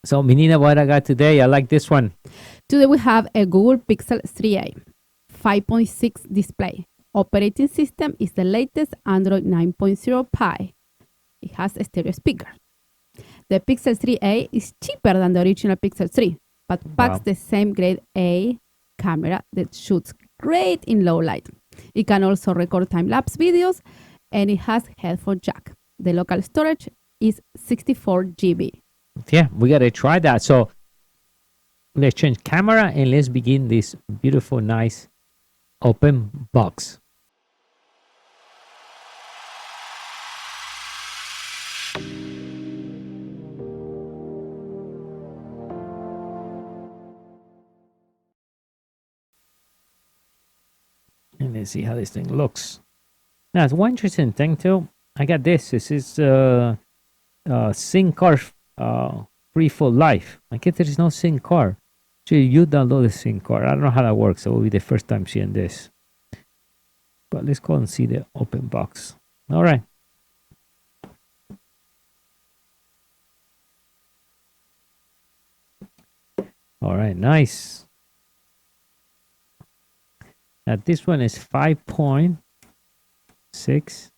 So, Menina, what I got today? I like this one. Today we have a Google Pixel 3a 5.6 display. Operating system is the latest Android 9.0 Pie. It has a stereo speaker. The Pixel 3a is cheaper than the original Pixel 3, but packs the same grade A camera that shoots great in low light. It can also record time-lapse videos, and it has headphone jack. The local storage is 64 GB. Yeah, we got to try that. So let's change camera and let's begin this beautiful, nice open box. And let's see how this thing looks. Now, one interesting thing too. I got this. This is SIM card free for life. I guess there is no SIM card. So you download the SIM card. I don't know how that works. So it will be the first time seeing this. But let's go and see the open box. All right. All right, nice. Now this one is 5.6.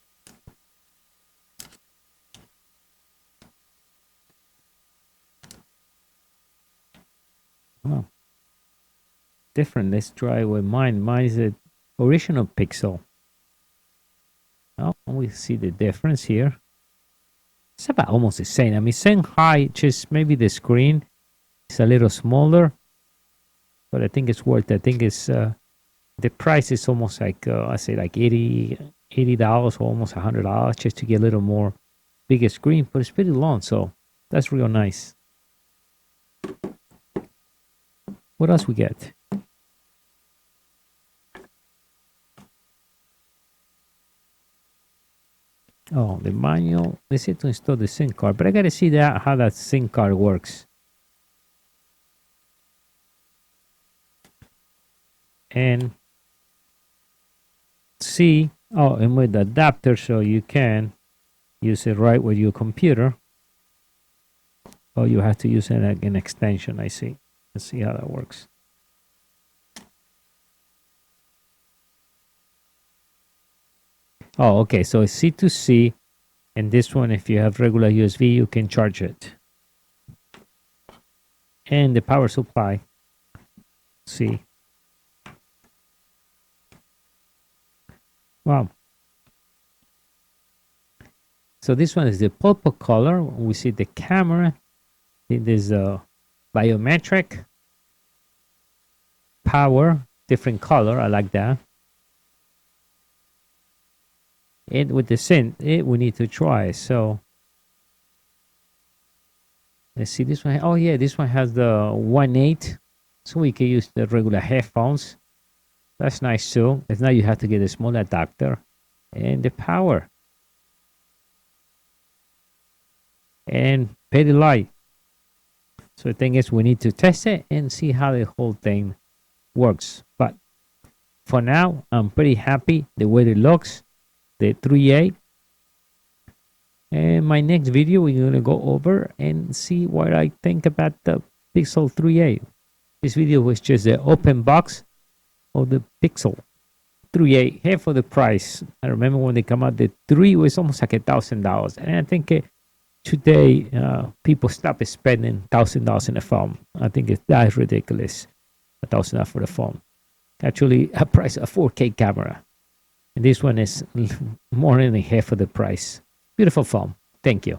Oh, different. Let's try with mine. Mine is the original Pixel. Oh, we see the difference here. It's about almost the same. I mean, same height, just maybe the screen is a little smaller, but I think it's worth it. I think it's the price is almost like I say like $80 or almost $100 just to get a little more bigger screen, but it's pretty long, so that's real nice. What else we get? Oh, the manual. They say to install the SIM card, but I gotta see that how that SIM card works. And see, oh, and with the adapter, so you can use it right with your computer. Oh, you have to use it like an extension. I see. Let's see how that works. Oh, okay. So it's C2C, and this one, if you have regular USB, you can charge it. And the power supply. See. Wow. So this one is the purple color. We see the camera. It is a biometric power, different color. I like that. And with the SIM, we need to try. So let's see this one. Oh yeah, this one has the 1.8, so we can use the regular headphones. That's nice too. Because now you have to get a small adapter and the power. And very light. So the thing is, we need to test it and see how the whole thing works. But for now, I'm pretty happy the way it looks, the 3A. And my next video, we're going to go over and see what I think about the Pixel 3A. This video was just the open box of the Pixel 3A, half of the price. I remember when they come out, the 3 was almost like $1,000. And I think today, people stop spending $1,000 in a phone. I think that is ridiculous. $1,000 for the phone. Actually, a price of 4K camera. And this one is more than half of the price. Beautiful phone. Thank you.